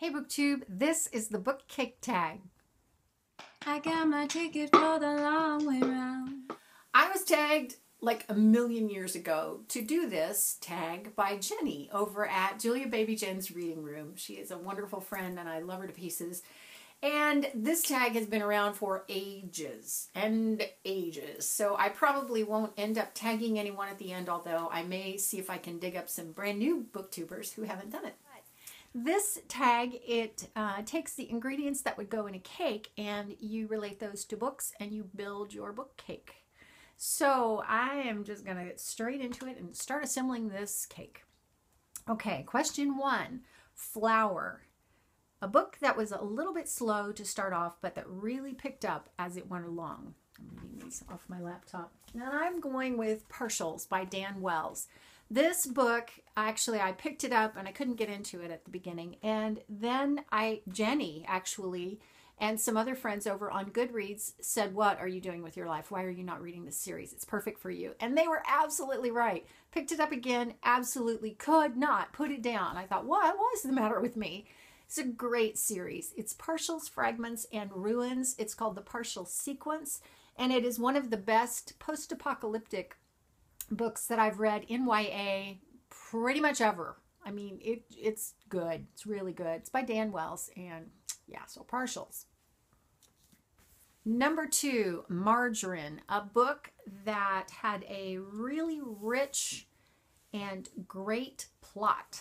Hey BookTube, this is the book cake tag. I got my ticket for the long way round. I was tagged like a million years ago to do this tag by Jenny over at Julia Baby Jen's reading room. She is a wonderful friend and I love her to pieces. And this tag has been around for ages and ages. So I probably won't end up tagging anyone at the end, although I may see if I can dig up some brand new booktubers who haven't done it. This tag, it takes the ingredients that would go in a cake and you relate those to books and you build your book cake. So I am just going to get straight into it and start assembling this cake. Okay, question 1, flower. A book that was a little bit slow to start off, but that really picked up as it went along. I'm reading these off my laptop. And I'm going with Partials by Dan Wells. This book, actually, I picked it up and I couldn't get into it at the beginning. And then Jenny, actually, and some other friends over on Goodreads said, what are you doing with your life? Why are you not reading this series? It's perfect for you. And they were absolutely right. Picked it up again, absolutely could not put it down. I thought, what was the matter with me? It's a great series. It's Partials, Fragments, and Ruins. It's called the Partial Sequence, and it is one of the best post-apocalyptic books that I've read in YA pretty much ever. I mean, it's good. It's really good. It's by Dan Wells, and yeah, so Partials. Number 2, Margarine, a book that had a really rich and great plot.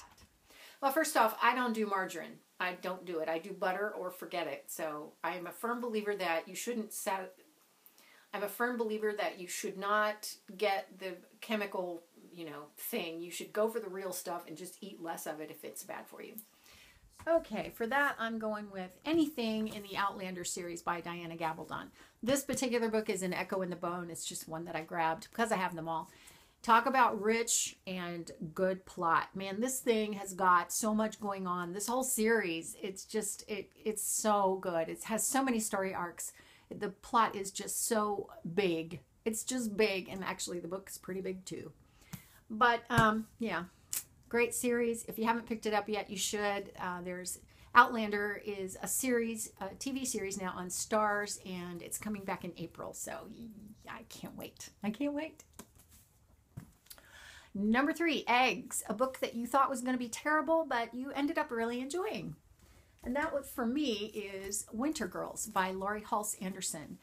Well, first off, I don't do margarine. I don't do it. I do butter or forget it. So I am a firm believer that you shouldn't I'm a firm believer that you should not get the chemical, thing. You should go for the real stuff and just eat less of it if it's bad for you. Okay, for that I'm going with anything in the Outlander series by Diana Gabaldon. This particular book is an Echo in the Bone. It's just one that I grabbed because I have them all. Talk about rich and good plot. Man, this thing has got so much going on. This whole series, it's just, it's so good. It has so many story arcs. The plot is just so big. It's just big, and actually the book is pretty big too. But yeah, great series. If you haven't picked it up yet, you should. There's Outlander is a series, a TV series now on Stars, and it's coming back in April. So I can't wait. I can't wait. Number 3, Eggs, a book that you thought was going to be terrible, but you ended up really enjoying. And that one for me is Wintergirls by Laurie Halse Anderson.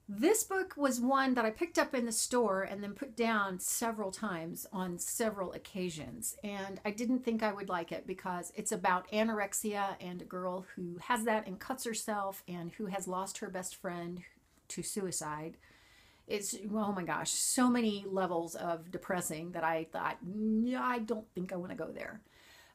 This book was one that I picked up in the store and then put down several times on several occasions. And I didn't think I would like it because it's about anorexia and a girl who has that and cuts herself and who has lost her best friend to suicide. It's, oh my gosh, so many levels of depressing that I thought, yeah, I don't think I want to go there.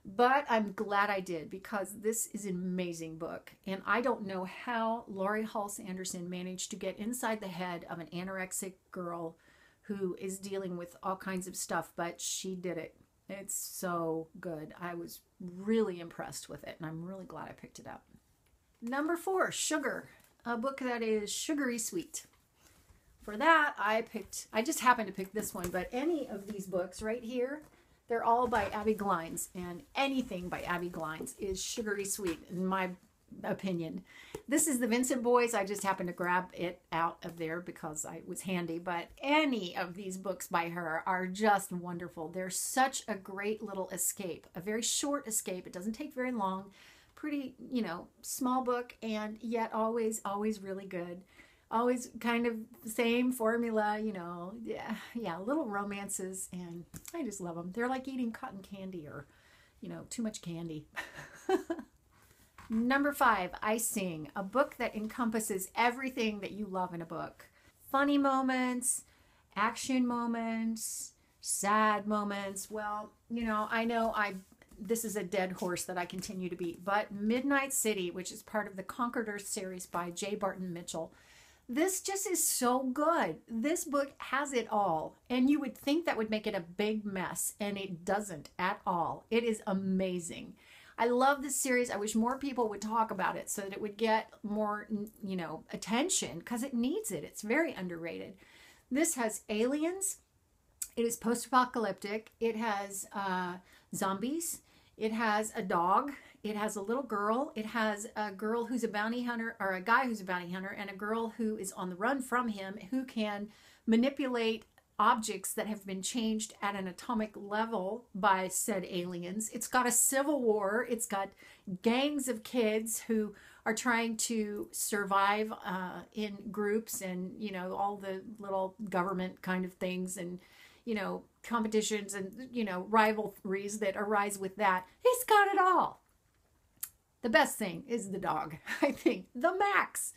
But I'm glad I did because this is an amazing book. And I don't know how Laurie Halse Anderson managed to get inside the head of an anorexic girl who is dealing with all kinds of stuff, but she did it. It's so good. I was really impressed with it, and I'm really glad I picked it up. Number 4, Sugar, a book that is sugary sweet. For that, I just happened to pick this one, but any of these books right here, they're all by Abbi Glines, and anything by Abbi Glines is sugary sweet, in my opinion. This is the Vincent Boys. I just happened to grab it out of there because it was handy, but any of these books by her are just wonderful. They're such a great little escape, a very short escape. It doesn't take very long, pretty, small book, and yet always really good. Always kind of same formula, yeah, little romances, and I just love them. They're like eating cotton candy or, too much candy. Number 5, Icing, a book that encompasses everything that you love in a book. Funny moments, action moments, sad moments. Well, I know this is a dead horse that I continue to beat, but Midnight City, which is part of the Conquered Earth series by J. Barton Mitchell. This just is so good. This book has it all, and you would think that would make it a big mess, and it doesn't at all. It is amazing. I love this series. I wish more people would talk about it so that it would get more, attention, because it needs it. It's very underrated. This has aliens. It is post-apocalyptic. It has zombies. It has a dog. It has a little girl. It has a girl who's a bounty hunter, or a guy who's a bounty hunter, and a girl who is on the run from him, who can manipulate objects that have been changed at an atomic level by said aliens. It's got a civil war. It's got gangs of kids who are trying to survive in groups, and, you know, all the little government kind of things, and, you know, competitions, and, you know, rivalries that arise with that. He's got it all. The best thing is the dog, I think. The Max.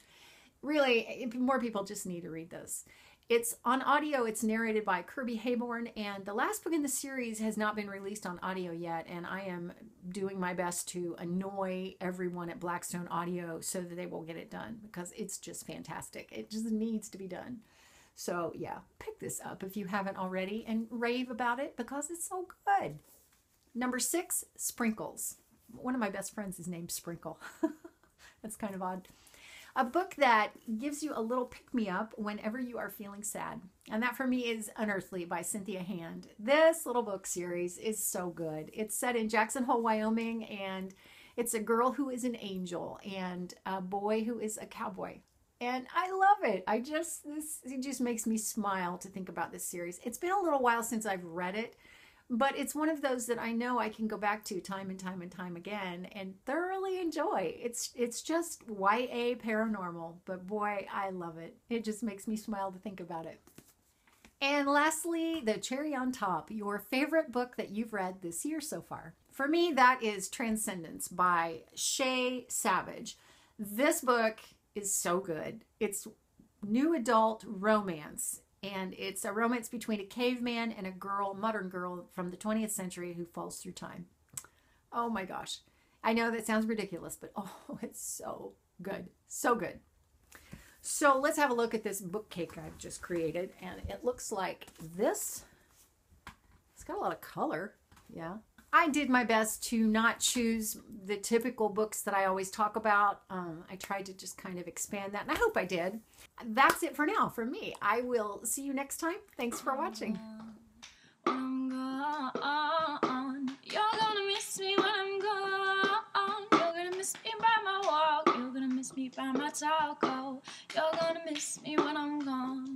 Really, more people just need to read this. It's on audio. It's narrated by Kirby Hayborn, and the last book in the series has not been released on audio yet, and I am doing my best to annoy everyone at Blackstone Audio so that they will get it done, because it's just fantastic. It just needs to be done. So yeah, pick this up if you haven't already and rave about it, because it's so good. Number 6, Sprinkles. One of my best friends is named Sprinkle. That's kind of odd. A book that gives you a little pick-me-up whenever you are feeling sad. And that for me is Unearthly by Cynthia Hand. This little book series is so good. It's set in Jackson Hole, Wyoming, and it's a girl who is an angel and a boy who is a cowboy. And I love it. It just makes me smile to think about this series. It's been a little while since I've read it, but it's one of those that I know I can go back to time and time and time again and thoroughly enjoy. It's just YA paranormal, but boy, I love it. It just makes me smile to think about it. And lastly, the cherry on top, your favorite book that you've read this year so far. For me, that is Transcendence by Shay Savage. This book is so good. It's new adult romance. And it's a romance between a caveman and a girl, modern girl from the 20th century who falls through time. Oh my gosh. I know that sounds ridiculous, but oh, it's so good. So good. So let's have a look at this book cake I've just created. And it looks like this. It's got a lot of color. Yeah. I did my best to not choose the typical books that I always talk about. I tried to just kind of expand that, and I hope I did. That's it for now from me. I will see you next time. Thanks for watching. When I'm gone, you're gonna miss me when I'm gone. You're gonna miss me by my walk. You're gonna miss me by my talk. Oh, you're gonna miss me when I'm gone.